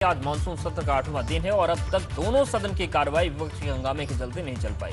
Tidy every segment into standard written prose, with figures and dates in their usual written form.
आज मानसून सत्र का 8वां दिन है और अब तक दोनों सदन की कार्रवाई विपक्ष के हंगामे के चलते नहीं चल पाई।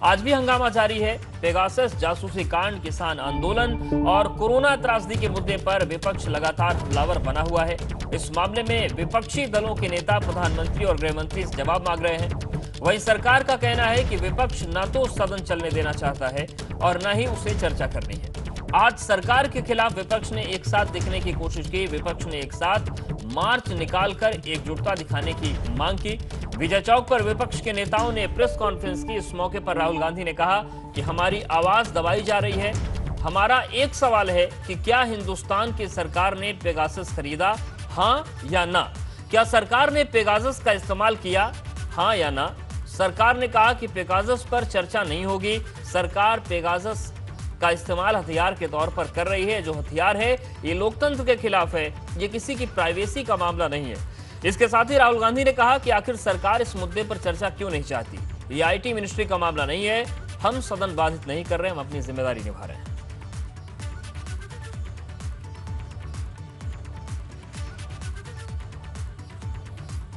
आज भी हंगामा जारी है। पेगासस जासूसी कांड, किसान आंदोलन और कोरोना त्रासदी के मुद्दे पर विपक्ष लगातार हमलावर बना हुआ है। इस मामले में विपक्षी दलों के नेता प्रधानमंत्री और गृह मंत्री से जवाब मांग रहे हैं। वहीं सरकार का कहना है कि विपक्ष न तो सदन चलने देना चाहता है और न ही उसे चर्चा करनी है। आज सरकार के खिलाफ विपक्ष ने एक साथ दिखने की कोशिश की। विपक्ष ने एक साथ मार्च निकालकर एकजुटता दिखाने की मांग की। विजय चौक पर विपक्ष के नेताओं ने प्रेस कॉन्फ्रेंस की। इस मौके पर राहुल गांधी ने कहा कि हमारी आवाज दबाई जा रही है। हमारा एक सवाल है कि क्या हिंदुस्तान की सरकार ने पेगासस खरीदा, हां या ना? क्या सरकार ने पेगासस का इस्तेमाल किया, हां या ना? सरकार ने कहा कि पेगासस पर चर्चा नहीं होगी। सरकार पेगासस का इस्तेमाल हथियार के तौर पर कर रही है। जो हथियार है ये लोकतंत्र के खिलाफ है, ये किसी की प्राइवेसी का मामला नहीं है। इसके साथ ही राहुल गांधी ने कहा कि आखिर सरकार इस मुद्दे पर चर्चा क्यों नहीं चाहती। ये आईटी मिनिस्ट्री का मामला नहीं है। हम सदन बाधित नहीं कर रहे, हम अपनी जिम्मेदारी निभा रहे हैं।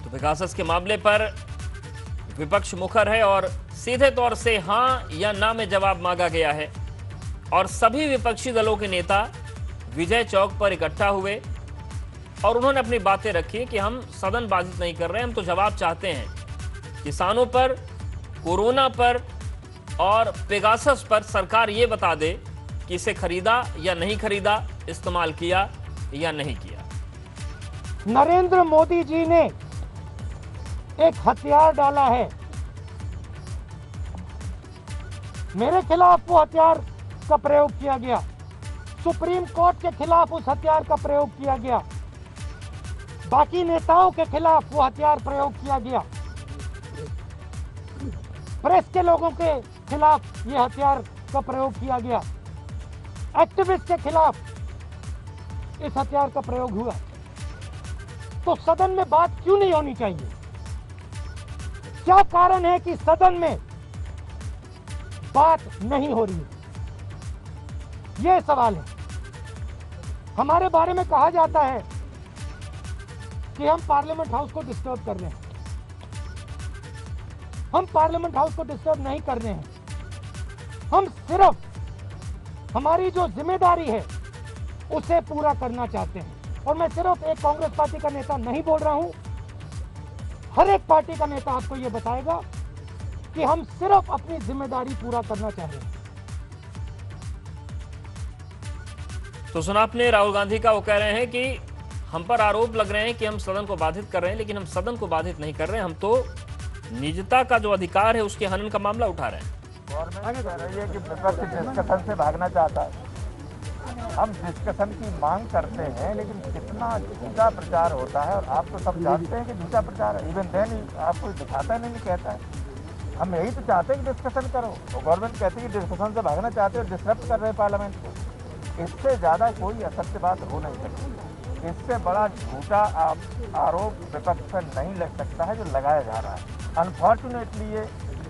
तो पेगासस के मामले पर विपक्ष मुखर है और सीधे तौर से हां या ना में जवाब मांगा गया है और सभी विपक्षी दलों के नेता विजय चौक पर इकट्ठा हुए और उन्होंने अपनी बातें रखी कि हम सदन बाधित नहीं कर रहे, हम तो जवाब चाहते हैं किसानों पर, कोरोना पर और पेगासस पर। सरकार ये बता दे कि इसे खरीदा या नहीं खरीदा, इस्तेमाल किया या नहीं किया। नरेंद्र मोदी जी ने एक हथियार डाला है, मेरे खिलाफ वो हथियार का प्रयोग किया गया, सुप्रीम कोर्ट के खिलाफ उस हथियार का प्रयोग किया गया, बाकी नेताओं के खिलाफ वो हथियार प्रयोग किया गया, प्रेस के लोगों के खिलाफ ये हथियार का प्रयोग किया गया, एक्टिविस्ट के खिलाफ इस हथियार का प्रयोग हुआ। तो सदन में बात क्यों नहीं होनी चाहिए? क्या कारण है कि सदन में बात नहीं हो रही है? यह सवाल है। हमारे बारे में कहा जाता है कि हम पार्लियामेंट हाउस को डिस्टर्ब कर रहे हैं। हम पार्लियामेंट हाउस को डिस्टर्ब नहीं कर रहे हैं। हम सिर्फ हमारी जो जिम्मेदारी है उसे पूरा करना चाहते हैं। और मैं सिर्फ एक कांग्रेस पार्टी का नेता नहीं बोल रहा हूं, हर एक पार्टी का नेता आपको यह बताएगा कि हम सिर्फ अपनी जिम्मेदारी पूरा करना चाह रहे हैं। तो सुना आपने राहुल गांधी का, वो कह रहे हैं कि हम पर आरोप लग रहे हैं कि हम सदन को बाधित कर रहे हैं, लेकिन हम सदन को बाधित नहीं कर रहे हैं। हम तो निजता का जो अधिकार है उसके हनन का मामला उठा रहे हैं। गवर्नमेंट कह रही है कि विपक्ष डिस्कशन से भागना चाहता है। हम डिस्कशन की मांग करते हैं, लेकिन कितना झूठा प्रचार होता है और आप तो सब जानते हैं कि झूठा प्रचार है। इवन देन आपको दिखाता नहीं, कहता है। हम यही तो चाहते हैं कि डिस्कशन करो, और गवर्नमेंट कहती है कि डिस्कशन से भागना चाहते हो, डिस्टर्ब कर रहे हैं पार्लियामेंट को। इससे ज़्यादा कोई असत्य बात हो नहीं सकती। इससे बड़ा झूठा आरोप विपक्ष पर नहीं लग सकता है जो लगाया जा रहा है। अनफॉर्चुनेटली ये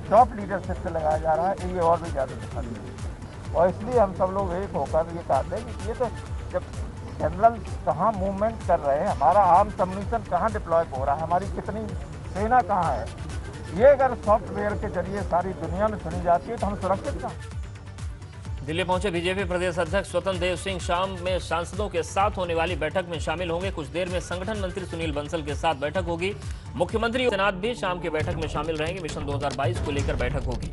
टॉप लीडरशिप से लगाया जा रहा है, ये और भी ज़्यादा दिक्कत है। और इसलिए हम सब लोग एक होकर ये कहते हैं कि ये तो जब जनरल कहाँ मूवमेंट कर रहे हैं, हमारा आर्म सबमिशन कहाँ डिप्लॉय हो रहा है, हमारी कितनी सेना कहाँ है, ये अगर सॉफ्टवेयर के जरिए सारी दुनिया में सुनी जाती है तो हम सुरक्षित कहाँ? दिल्ली पहुंचे बीजेपी प्रदेश अध्यक्ष स्वतंत्र देव सिंह शाम में सांसदों के साथ होने वाली बैठक में शामिल होंगे। कुछ देर में संगठन मंत्री सुनील बंसल के साथ बैठक होगी। मुख्यमंत्री योगी आदित्यनाथ भी शाम की बैठक में शामिल रहेंगे। मिशन 2022 को लेकर बैठक होगी।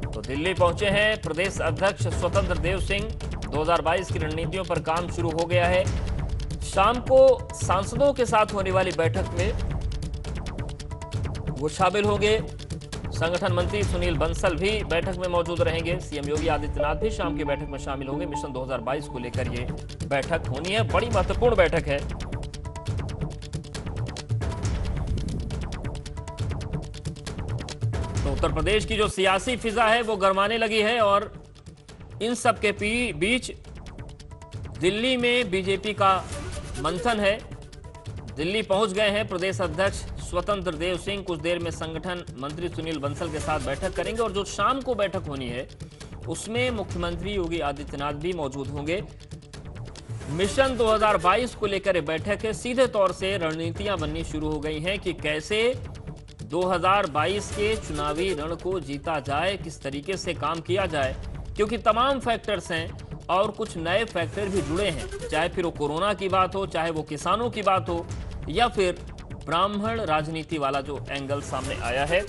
तो दिल्ली पहुंचे हैं प्रदेश अध्यक्ष स्वतंत्र देव सिंह। 2022 की रणनीतियों पर काम शुरू हो गया है। शाम को सांसदों के साथ होने वाली बैठक में वो शामिल होंगे। संगठन मंत्री सुनील बंसल भी बैठक में मौजूद रहेंगे। सीएम योगी आदित्यनाथ भी शाम की बैठक में शामिल होंगे। मिशन 2022 को लेकर ये बैठक होनी है, बड़ी महत्वपूर्ण बैठक है। तो उत्तर प्रदेश की जो सियासी फिजा है वो गरमाने लगी है और इन सब के बीच दिल्ली में बीजेपी का मंथन है। दिल्ली पहुंच गए हैं प्रदेश अध्यक्ष स्वतंत्र देव सिंह। कुछ देर में संगठन मंत्री सुनील बंसल के साथ बैठक करेंगे और जो शाम को बैठक होनी है उसमें मुख्यमंत्री योगी आदित्यनाथ भी मौजूद होंगे। मिशन 2022 को लेकर ये बैठक है। सीधे तौर से रणनीतियां बननी शुरू हो गई हैं कि कैसे 2022 के चुनावी रण को जीता जाए, किस तरीके से काम किया जाए, क्योंकि तमाम फैक्टर्स हैं और कुछ नए फैक्टर भी जुड़े हैं, चाहे फिर वो कोरोना की बात हो, चाहे वो किसानों की बात हो, या फिर ब्राह्मण राजनीति वाला जो एंगल सामने आया है।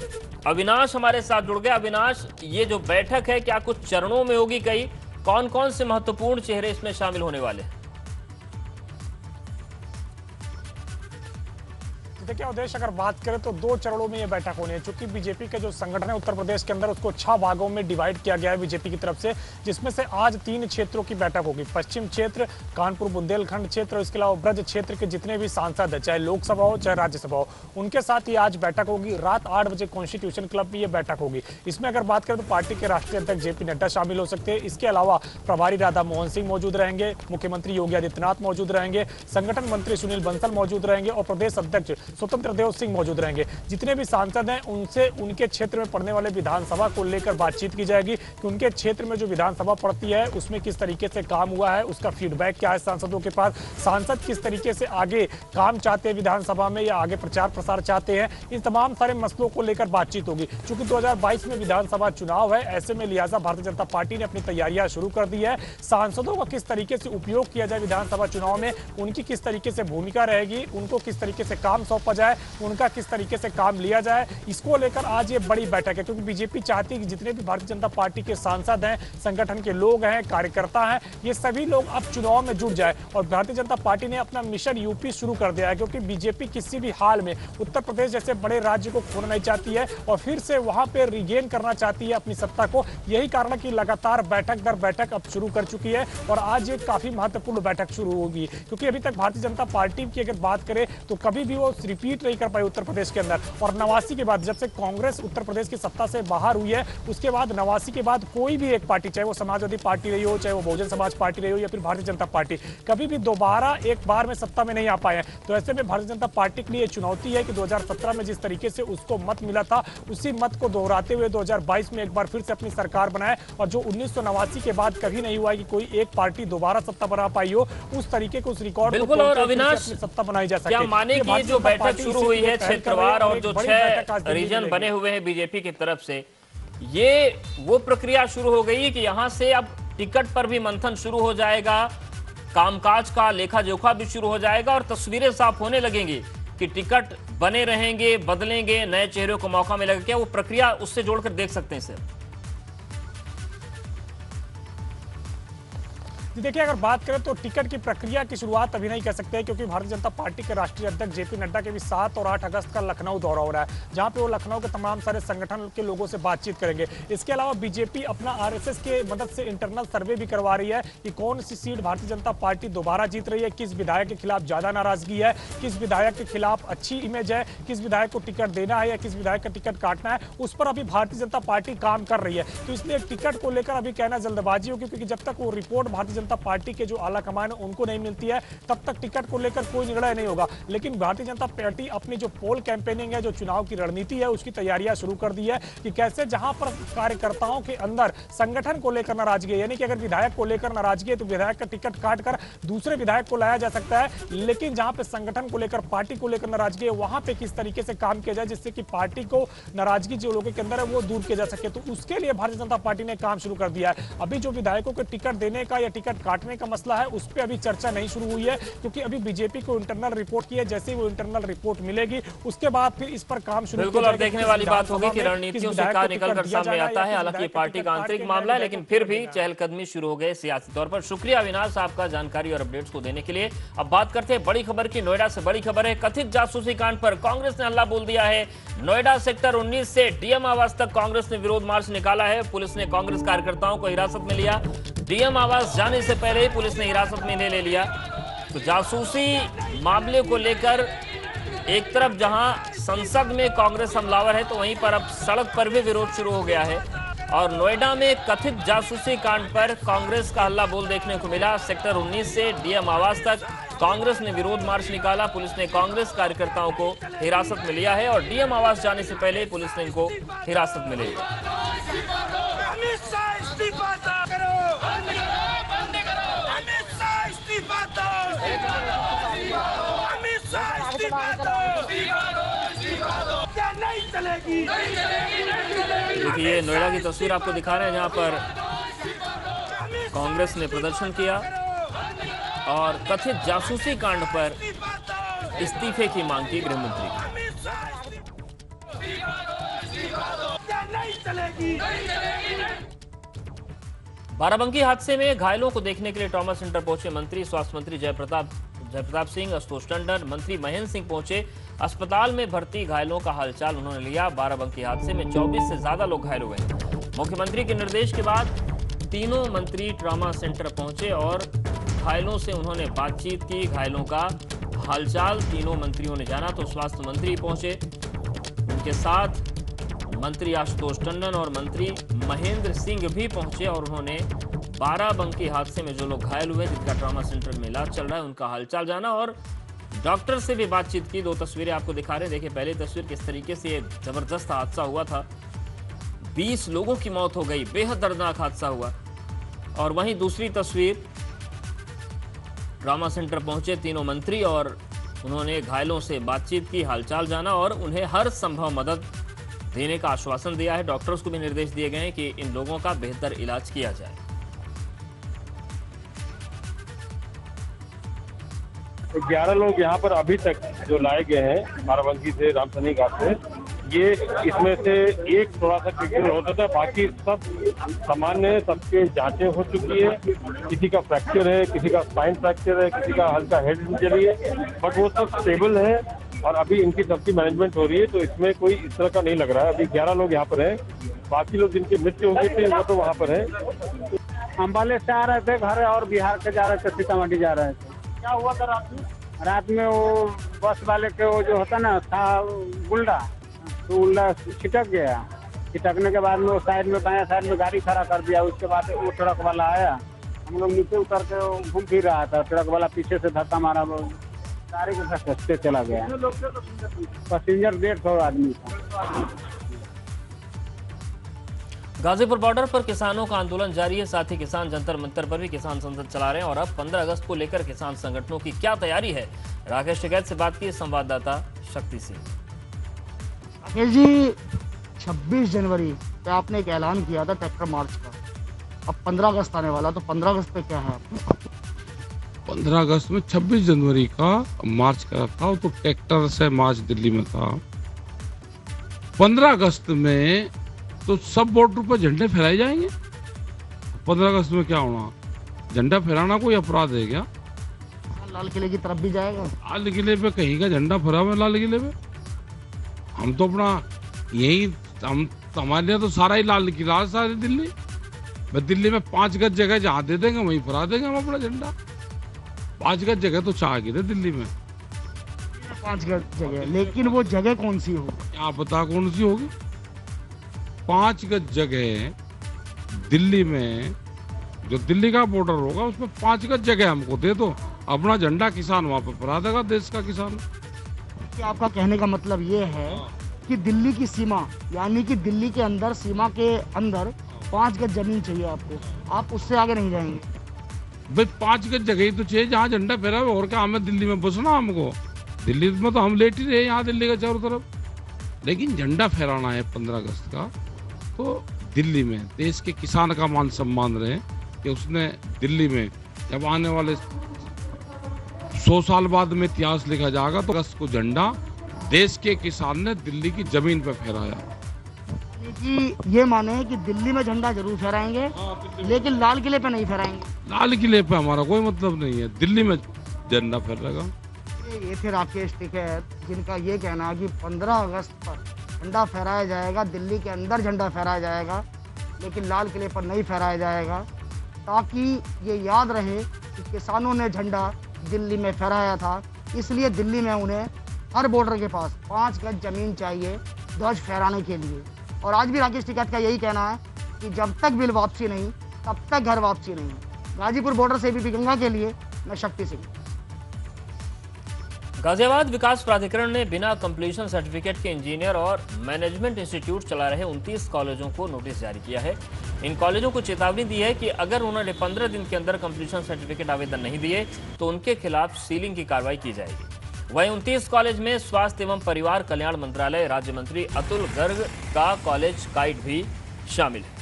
अविनाश हमारे साथ जुड़ गया। अविनाश, ये जो बैठक है क्या कुछ चरणों में होगी? कई कौन कौन से महत्वपूर्ण चेहरे इसमें शामिल होने वाले हैं? देखिए उद्देश्य अगर बात करें तो 2 चरणों में ये बैठक होनी है, क्योंकि बीजेपी के जो संगठन है उत्तर प्रदेश के अंदर उसको 6 भागों में डिवाइड किया गया है बीजेपी की तरफ से, जिसमें से आज 3 क्षेत्रों की बैठक होगी। पश्चिम क्षेत्र, कानपुर बुंदेलखंड क्षेत्र और इसके अलावा ब्रज क्षेत्र के जितने भी सांसद है, चाहे लोकसभा हो चाहे राज्यसभा हो, उनके साथ ही आज बैठक होगी। रात 8 बजे कॉन्स्टिट्यूशन क्लब में ये बैठक होगी। इसमें अगर बात करें तो पार्टी के राष्ट्रीय अध्यक्ष जेपी नड्डा शामिल हो सकते हैं। इसके अलावा प्रभारी राधा मोहन सिंह मौजूद रहेंगे, मुख्यमंत्री योगी आदित्यनाथ मौजूद रहेंगे, संगठन मंत्री सुनील बंसल मौजूद रहेंगे और प्रदेश अध्यक्ष स्वतंत्र देव सिंह मौजूद रहेंगे। जितने भी सांसद हैं उनसे उनके क्षेत्र में पड़ने वाले विधानसभा को लेकर बातचीत की जाएगी कि उनके क्षेत्र में जो विधानसभा पड़ती है उसमें किस तरीके से काम हुआ है, उसका फीडबैक क्या है सांसदों के पास, सांसद किस तरीके से आगे काम चाहते हैं विधानसभा में या आगे प्रचार प्रसार चाहते हैं। इन तमाम सारे मसलों को लेकर बातचीत होगी। चूंकि 2022 में विधानसभा चुनाव है, ऐसे में लिहाजा भारतीय जनता पार्टी ने अपनी तैयारियां शुरू कर दी है। सांसदों का किस तरीके से उपयोग किया जाए विधानसभा चुनाव में, उनकी किस तरीके से भूमिका रहेगी, उनको किस तरीके से काम सौंपा जाए, उनका किस तरीके से काम लिया जाए, इसको लेकर आज ये बड़ी बैठक है। क्योंकि बीजेपी चाहती है कि जितने भी भारतीय जनता पार्टी के सांसद हैं, संगठन के लोग हैं, कार्यकर्ता हैं, ये सभी लोग अब चुनाव में जुट जाए। और भारतीय जनता पार्टी ने अपना मिशन यूपी शुरू कर दिया है, क्योंकि बीजेपी किसी भी हाल में उत्तर प्रदेश जैसे बड़े राज्य को खोना नहीं चाहती है और फिर से वहां पर रिगेन करना चाहती है अपनी सत्ता को। यही कारण है कि लगातार बैठक दर बैठक अब शुरू कर चुकी है और आज ये काफी महत्वपूर्ण बैठक शुरू होगी। क्योंकि अभी तक भारतीय जनता पार्टी की अगर बात करें तो कभी भी वो रिपीट नहीं कर पाई उत्तर प्रदेश के अंदर। और 89 के बाद, जब से कांग्रेस उत्तर प्रदेश की सत्ता से बाहर हुई है, उसके बाद 89 के बाद कोई भी एक पार्टी, चाहे वो समाजवादी पार्टी रही हो, चाहे वो बहुजन समाज पार्टी रही हो या फिर भारतीय जनता पार्टी, कभी भी दोबारा एक बार में सत्ता में नहीं आ पाए। तो ऐसे में भारतीय जनता पार्टी के लिए चुनौती है कि 2017 में जिस तरीके से उसको मत मिला था, उसी मत को दोहराते हुए 2022 में एक बार फिर से अपनी सरकार बनाए। और जो 1989 के बाद कभी नहीं हुआ कि कोई एक पार्टी दोबारा सत्ता बना पाई हो, उस तरीके को, उस रिकॉर्ड को बिल्कुल। और अविनाश, सत्ता बनाई जा सके। क्या माने कि जो बैठक शुरू हुई है क्षेत्रवार और जो 6 रीजन बने हुए हैं बीजेपी की तरफ से, ये वो प्रक्रिया शुरू हो गई है कि यहां से अब टिकट पर भी मंथन शुरू हो जाएगा, कामकाज का लेखा जोखा भी शुरू हो जाएगा और तस्वीरें साफ होने लगेंगी कि टिकट बने रहेंगे, बदलेंगे, नए चेहरों को मौका मिलेगा। क्या वो प्रक्रिया उससे जोड़कर देख सकते हैं सर? देखिए अगर बात करें तो टिकट की प्रक्रिया की शुरुआत अभी नहीं कर सकते हैं, क्योंकि भारतीय जनता पार्टी के राष्ट्रीय अध्यक्ष जेपी नड्डा के भी 7 और 8 अगस्त का लखनऊ दौरा हो रहा है, जहां पे वो लखनऊ के तमाम सारे संगठन के लोगों से बातचीत करेंगे। इसके अलावा बीजेपी अपना आरएसएस के मदद से इंटरनल सर्वे भी करवा रही है कि कौन सी सीट भारतीय जनता पार्टी दोबारा जीत रही है, किस विधायक के खिलाफ ज्यादा नाराजगी है, किस विधायक के खिलाफ अच्छी इमेज है, किस विधायक को टिकट देना है या किस विधायक का टिकट काटना है, उस पर अभी भारतीय जनता पार्टी काम कर रही है। तो इसलिए टिकट को लेकर अभी कहना जल्दबाजी होगी, क्योंकि जब तक वो रिपोर्ट भारतीय जनता पार्टी के जो आला कमान उनको नहीं मिलती है, तब तक टिकट को लेकर कोई निर्णय नहीं होगा। लेकिन भारतीय जनता पार्टी अपनी जो पोल कैंपेनिंग है, जो चुनाव की रणनीति है, उसकी तैयारियां शुरू कर दी है कि कैसे जहां पर कार्यकर्ताओं के अंदर संगठन को लेकर नाराजगी है, यानी कि अगर विधायक को लेकर नाराजगी है तो विधायक का टिकट काटकर दूसरे विधायक को लाया जा सकता है। लेकिन जहां पे संगठन को लेकर, पार्टी को लेकर नाराजगी है, वहां पे किस तरीके से काम किया जाए जिससे कि पार्टी को नाराजगी जो लोगों के अंदर है वो दूर किया जा सके, तो उसके लिए भारतीय जनता पार्टी ने काम शुरू कर दिया है। अभी जो विधायकों को टिकट देने का या टिकट काटने का मसला है, उस पर अभी चर्चा नहीं शुरू हुई है, क्योंकि अभी बीजेपी को इंटरनल रिपोर्ट की है। जैसे ही वो इंटरनल रिपोर्ट मिलेगी उसके बाद फिर इस पर काम शुरू बिल्कुल। और देखने वाली बात होगी कि रणनीतियों से क्या निकलकर सामने आता है। हालांकि पार्टी का आंतरिक मामला है, लेकिन फिर भी चहलकदमी शुरू हो गए सियासी तौर पर। शुक्रिया अविनाश आपका जानकारी और अपडेट्स को देने के लिए। अब बात करते हैं बड़ी खबर की। नोएडा से बड़ी खबर है, कथित जासूसी कांड पर कांग्रेस ने हल्ला बोल दिया है। नोएडा सेक्टर 19 से डीएम आवास तक कांग्रेस ने विरोध मार्च निकाला है। पुलिस ने कांग्रेस कार्यकर्ताओं को हिरासत में लिया। डीएम आवास जाने से पहले ही पुलिस ने हिरासत में ले लिया। तो जासूसी मामले को लेकर एक तरफ जहां संसद में कांग्रेस हमलावर है, तो वहीं पर अब सड़क पर भी विरोध शुरू हो गया है। और नोएडा में कथित जासूसी कांड पर कांग्रेस का हल्ला बोल देखने को मिला। सेक्टर 19 से डीएम आवास तक कांग्रेस ने विरोध मार्च निकाला। पुलिस ने कांग्रेस कार्यकर्ताओं को हिरासत में लिया है और डीएम आवास जाने से पहले पुलिस ने इनको हिरासत में ले लिया। अमित शाह इस्तीफा दो, अमित शाह इस्तीफा दो। देखिए नोएडा की तस्वीर आपको दिखा रहे हैं जहां पर कांग्रेस ने प्रदर्शन किया और कथित जासूसी कांड पर इस्तीफे की मांग की गृहमंत्री। बाराबंकी हादसे में घायलों को देखने के लिए ट्रॉमा सेंटर पहुंचे मंत्री स्वास्थ्य मंत्री जयप्रताप सिंह, आशुतोष टंडन, मंत्री महेंद्र सिंह पहुंचे। अस्पताल में भर्ती घायलों का हालचाल उन्होंने लिया। बाराबंकी हादसे में 24 से ज्यादा लोग घायल हुए। मुख्यमंत्री के निर्देश के बाद तीनों मंत्री ट्रॉमा सेंटर पहुंचे और घायलों से उन्होंने बातचीत की, घायलों का हालचाल तीनों मंत्रियों ने जाना। तो स्वास्थ्य मंत्री पहुंचे, उनके साथ मंत्री आशुतोष टंडन और मंत्री महेंद्र सिंह भी पहुंचे और उन्होंने बाराबंकी हादसे में जो लोग घायल हुए, जिनका ट्रॉमा सेंटर में इलाज चल रहा है, उनका हालचाल जाना और डॉक्टर से भी बातचीत की। 2 तस्वीरें आपको दिखा रहे हैं। देखिए पहली तस्वीर किस तरीके से ये जबरदस्त हादसा हुआ था, 20 लोगों की मौत हो गई, बेहद दर्दनाक हादसा हुआ। और वहीं दूसरी तस्वीर, ट्रॉमा सेंटर पहुंचे तीनों मंत्री और उन्होंने घायलों से बातचीत की, हालचाल जाना और उन्हें हर संभव मदद देने का आश्वासन दिया है। डॉक्टर्स को भी निर्देश दिए गए हैं कि इन लोगों का बेहतर इलाज किया जाए। 11 लोग यहाँ पर अभी तक जो लाए गए हैं बाराबंकी से, रामसनी घाट से, ये इसमें से एक थोड़ा सा क्रिटिकल होता था, बाकी सब सामान्य है, सबके जांचें हो चुकी है। किसी का फ्रैक्चर है, किसी का स्पाइन फ्रैक्चर है, किसी का हल्का हेड इंजरी है, बट वो सब स्टेबल है और अभी इनकी सबकी मैनेजमेंट हो रही है। तो इसमें कोई इस तरह का नहीं लग रहा है। अभी 11 लोग यहाँ पर हैं, बाकी लोग जिनकी मृत्यु हो गई थी वो तो वहाँ पर है। अम्बाले से आ रहे थे घर और बिहार से जा रहे थे, सीतामढ़ी जा रहे थे। क्या हुआ था रात में? रात में वो बस वाले के वो जो होता ना था गुल्डा, तो गुल्डा छिटक गया। छिटकने के बाद में वो साइड में, बाया साइड में गाड़ी खड़ा कर दिया। उसके बाद वो ट्रक वाला आया, हम लोग नीचे उतर के घूम फिर रहा था, ट्रक वाला पीछे से धक्का मारा, वो गाड़ी के साथ सस्ते चला गया। पैसेंजर 150 आदमी था। गाजीपुर बॉर्डर पर किसानों का आंदोलन जारी है, साथ ही किसान जंतर मंतर पर भी किसान संसद चला रहे हैं। और अब 15 अगस्त को लेकर किसान संगठनों की क्या तैयारी है, राकेश टिकैत से बात की संवाददाता शक्ति सिंह। राकेश जी, 26 जनवरी पे आपने एक ऐलान किया था ट्रैक्टर मार्च का, अब 15 अगस्त आने वाला, तो 15 अगस्त पे क्या है? 15 अगस्त में 26 जनवरी का मार्च करा था, तो ट्रैक्टर से मार्च दिल्ली में था। 15 अगस्त में तो सब बॉर्डर पर झंडे फहराए जाएंगे। 15 अगस्त में क्या होना, झंडा फहराना कोई अपराध है क्या? लाल किले की तरफ भी जाएगा? लाल किले पे कहीं का झंडा फहरा हुआ है लाल किले पे? हम तो अपना यही, हम हमारे लिए तो सारा ही लाल किला, सारी दिल्ली। मैं दिल्ली में 5 गज जगह जहाँ दे देंगे वहीं फहरा देंगे हम अपना झंडा। 5 गज जगह तो चाह गिरे दिल्ली में, 5 गज जगह, लेकिन वो जगह कौन सी होगी? क्या पता कौन सी होगी। 5 गज जगह दिल्ली में, जो दिल्ली का बॉर्डर होगा उसमें 5 गज जगह हमको दे दो, अपना झंडा किसान वहां पर फहरा देगा, देश का किसान। कि आपका कहने का मतलब ये है कि दिल्ली की सीमा, यानी कि दिल्ली के अंदर, सीमा के अंदर 5 गज जमीन चाहिए आपको, आप उससे आगे नहीं जाएंगे? भाई 5 गज जगह ही तो चाहिए जहाँ झंडा फहरा हुआ, और क्या हमें दिल्ली में बसना? हमको दिल्ली में तो हम लेट ही रहे यहाँ दिल्ली के चारों तरफ। लेकिन झंडा फहराना है 15 अगस्त का, तो दिल्ली में देश के किसान का मान सम्मान रहे कि उसने दिल्ली में, जब आने वाले 100 साल बाद में इतिहास लिखा जाएगा, तो अगस्त को झंडा देश के किसान ने दिल्ली की जमीन पर फहराया। कि ये माने कि दिल्ली में झंडा जरूर फहराएंगे, लेकिन लाल किले पे नहीं फहराएंगे? लाल किले पे हमारा कोई मतलब नहीं है, दिल्ली में झंडा फहराएगा। ये थे राकेश टिकैत, जिनका ये कहना है कि 15 अगस्त पर झंडा फहराया जाएगा, दिल्ली के अंदर झंडा फहराया जाएगा, लेकिन लाल किले पर नहीं फहराया जाएगा, ताकि ये याद रहे कि किसानों ने झंडा दिल्ली में फहराया था। इसलिए दिल्ली में उन्हें हर बॉर्डर के पास 5 गज जमीन चाहिए ध्वज फहराने के लिए। और आज भी राकेश टिकैत का यही कहना है कि जब तक बिल वापसी नहीं, तब तक घर वापसी नहीं। गाजीपुर बॉर्डर से एबीपी गंगा के लिए मैं शक्ति सिंह। गाजियाबाद विकास प्राधिकरण ने बिना कंप्लीशन सर्टिफिकेट के इंजीनियर और मैनेजमेंट इंस्टीट्यूट चला रहे 29 कॉलेजों को नोटिस जारी किया है। इन कॉलेजों को चेतावनी दी है कि अगर उन्होंने 15 दिन के अंदर कंप्लीशन सर्टिफिकेट आवेदन नहीं दिए तो उनके खिलाफ सीलिंग की कार्रवाई की जाएगी। वहीं 29 कॉलेज में स्वास्थ्य एवं परिवार कल्याण मंत्रालय राज्य मंत्री अतुल गर्ग का कॉलेज काइट भी शामिल है।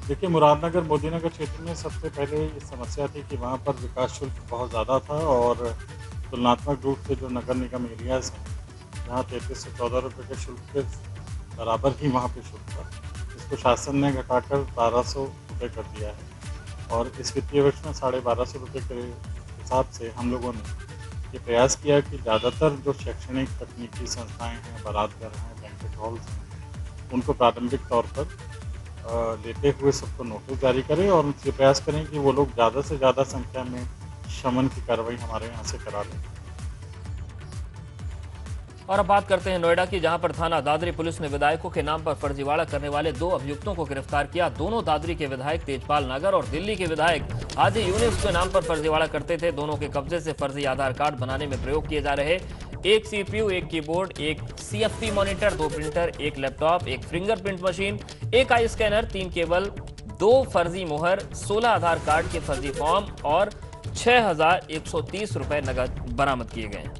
देखिए, मुरादनगर मोदीनगर क्षेत्र में सबसे पहले ये समस्या थी कि वहाँ पर विकास शुल्क बहुत ज़्यादा था और तुलनात्मक रूप से जो नगर निगम एरियाज़ हैं जहाँ 3314 रुपये के शुल्क के बराबर ही वहाँ पे शुल्क था, इसको शासन ने घटाकर 1200 रुपये कर दिया है। और इस वित्तीय वर्ष में 1250 रुपये के हिसाब से हम लोगों ने ये प्रयास किया कि ज़्यादातर जो शैक्षणिक तकनीकी संस्थाएँ हैं, बारात घर हैं, बैंकेट हॉल्स हैं, उनको प्रारंभिक तौर पर लेते हुए सबको नोटिस जारी करें और उनसे प्रयास करें कि वो लोग ज़्यादा से ज़्यादा संख्या में शमन की कार्रवाई हमारे यहाँ से करा लें। और अब बात करते हैं नोएडा की, जहां पर थाना दादरी पुलिस ने विधायकों के नाम पर फर्जीवाड़ा करने वाले 2 अभियुक्तों को गिरफ्तार किया। दोनों दादरी के विधायक तेजपाल नागर और दिल्ली के विधायक हाजी यूनिस के नाम पर फर्जीवाड़ा करते थे। दोनों के कब्जे से फर्जी आधार कार्ड बनाने में प्रयोग किए जा रहे एक CPU, एक कीबोर्ड, एक CFP मॉनिटर, 2 प्रिंटर, एक लैपटॉप, एक फिंगरप्रिंट मशीन, एक आई स्कैनर, 3 केबल, 2 फर्जी मोहर, 16 आधार कार्ड के फर्जी फॉर्म और 6130 रुपए नगद बरामद किए गए हैं।